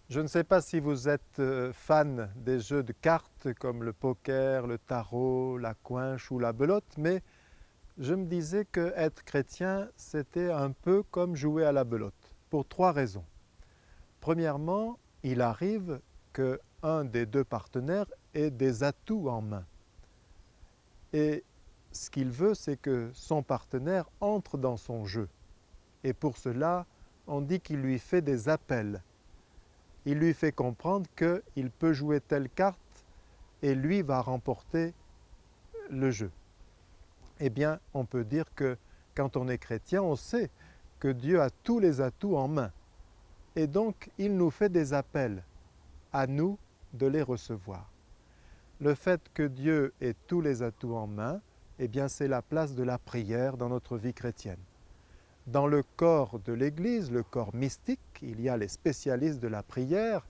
Je ne sais pas si vous êtes fan des jeux de cartes comme le poker, le tarot, la coinche ou la belote, mais je me disais que être chrétien, c'était un peu comme jouer à la belote, pour trois raisons. Premièrement, il arrive que un des deux partenaires ait des atouts en main. Et ce qu'il veut, c'est que son partenaire entre dans son jeu. Et pour cela, on dit qu'il lui fait des appels. Il lui fait comprendre qu'il peut jouer telle carte et lui va remporter le jeu. Eh bien, on peut dire que quand on est chrétien, on sait que Dieu a tous les atouts en main. Et donc, il nous fait des appels, à nous de les recevoir. Le fait que Dieu ait tous les atouts en main, eh bien, c'est la place de la prière dans notre vie chrétienne. Dans le corps de l'Église, le corps mystique, il y a les spécialistes de la prière,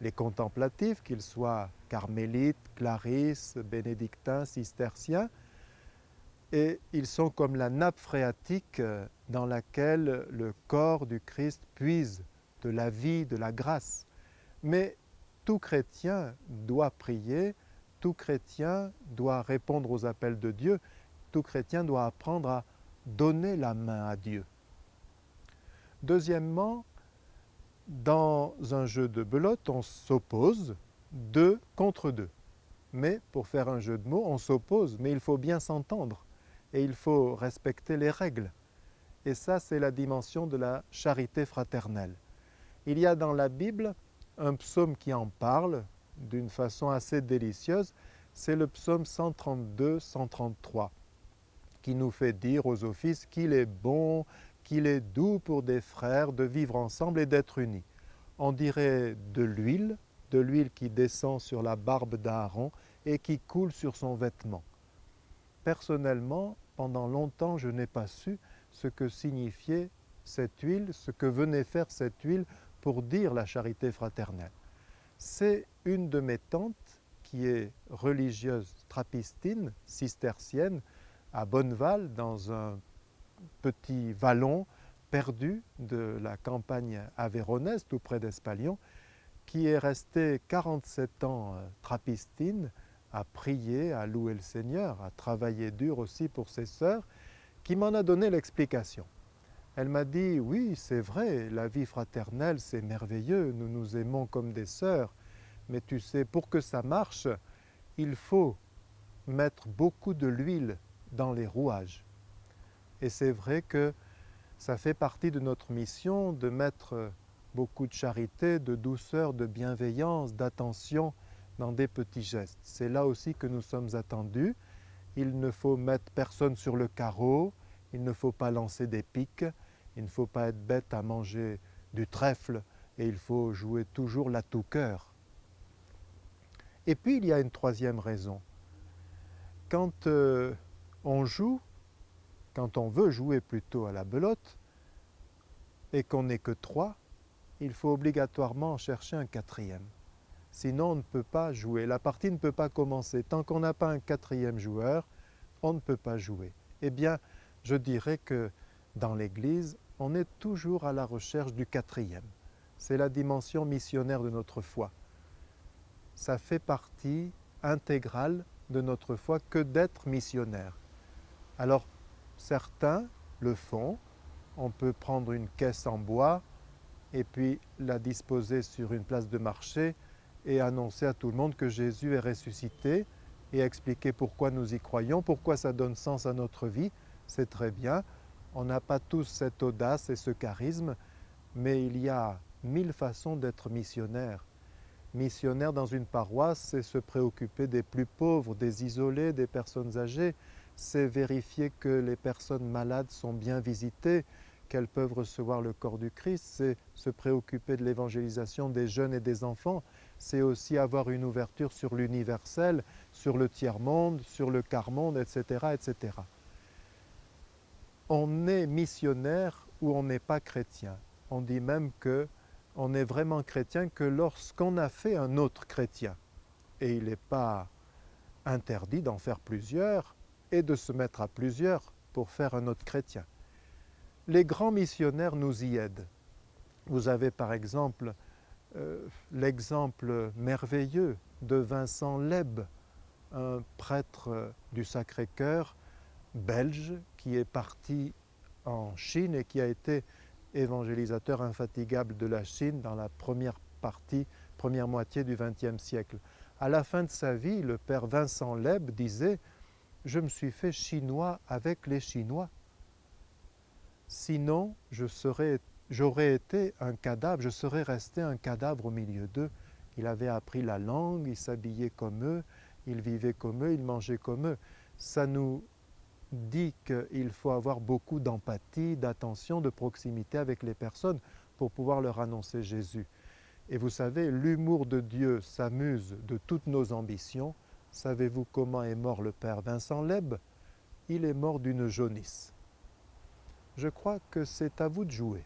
les contemplatifs, qu'ils soient carmélites, clarisses, bénédictins, cisterciens, et ils sont comme la nappe phréatique dans laquelle le corps du Christ puise de la vie, de la grâce. Mais tout chrétien doit prier, tout chrétien doit répondre aux appels de Dieu, tout chrétien doit apprendre à donner la main à Dieu. Deuxièmement, dans un jeu de belote, on s'oppose deux contre deux. Mais pour faire un jeu de mots, on s'oppose, mais il faut bien s'entendre et il faut respecter les règles. Et ça, c'est la dimension de la charité fraternelle. Il y a dans la Bible un psaume qui en parle d'une façon assez délicieuse, c'est le psaume 132-133, qui nous fait dire aux offices qu'il est bon, qu'il est doux pour des frères de vivre ensemble et d'être unis. On dirait de l'huile qui descend sur la barbe d'Aaron et qui coule sur son vêtement. Personnellement, pendant longtemps, je n'ai pas su ce que signifiait cette huile, ce que venait faire cette huile pour dire la charité fraternelle. C'est une de mes tantes qui est religieuse trappistine, cistercienne, à Bonneval, dans un petit vallon perdu de la campagne aveyronnaise, tout près d'Espalion, qui est restée 47 ans trappistine, à prier, à louer le Seigneur, à travailler dur aussi pour ses sœurs, qui m'en a donné l'explication. Elle m'a dit, oui, c'est vrai, la vie fraternelle, c'est merveilleux, nous nous aimons comme des sœurs, mais tu sais, pour que ça marche, il faut mettre beaucoup de l'huile dans les rouages. Et c'est vrai que ça fait partie de notre mission de mettre beaucoup de charité, de douceur, de bienveillance, d'attention dans des petits gestes. C'est là aussi que nous sommes attendus. Il ne faut mettre personne sur le carreau, il ne faut pas lancer des piques, il ne faut pas être bête à manger du trèfle et il faut jouer toujours la tout cœur. Et puis il y a une troisième raison. Quand on joue, quand on veut jouer plutôt à la belote et qu'on n'est que trois, il faut obligatoirement chercher un quatrième. Sinon, on ne peut pas jouer. La partie ne peut pas commencer. Tant qu'on n'a pas un quatrième joueur, on ne peut pas jouer. Eh bien, je dirais que dans l'Église, on est toujours à la recherche du quatrième. C'est la dimension missionnaire de notre foi. Ça fait partie intégrale de notre foi que d'être missionnaire. Alors, certains le font. On peut prendre une caisse en bois et puis la disposer sur une place de marché et annoncer à tout le monde que Jésus est ressuscité et expliquer pourquoi nous y croyons, pourquoi ça donne sens à notre vie. C'est très bien. On n'a pas tous cette audace et ce charisme, mais il y a 1000 façons d'être missionnaire. Missionnaire dans une paroisse, c'est se préoccuper des plus pauvres, des isolés, des personnes âgées. C'est vérifier que les personnes malades sont bien visitées, qu'elles peuvent recevoir le corps du Christ. C'est se préoccuper de l'évangélisation des jeunes et des enfants. C'est aussi avoir une ouverture sur l'universel, sur le tiers-monde, sur le quart-monde, etc., etc. On est missionnaire ou on n'est pas chrétien. On dit même que on est vraiment chrétien que lorsqu'on a fait un autre chrétien. Et il n'est pas interdit d'en faire plusieurs et de se mettre à plusieurs pour faire un autre chrétien. Les grands missionnaires nous y aident. Vous avez par exemple l'exemple merveilleux de Vincent Leb, un prêtre du Sacré-Cœur belge qui est parti en Chine et qui a été évangélisateur infatigable de la Chine dans la première moitié du XXe siècle. À la fin de sa vie, le père Vincent Leb disait « Je me suis fait chinois avec les Chinois. Sinon, j'aurais été un cadavre, je serais resté un cadavre au milieu d'eux. » Il avait appris la langue, il s'habillait comme eux, il vivait comme eux, il mangeait comme eux. Ça nous dit qu'il faut avoir beaucoup d'empathie, d'attention, de proximité avec les personnes pour pouvoir leur annoncer Jésus. Et vous savez, l'humour de Dieu s'amuse de toutes nos ambitions. Savez-vous comment est mort le père Vincent Leb? Il est mort d'une jaunisse. Je crois que c'est à vous de jouer.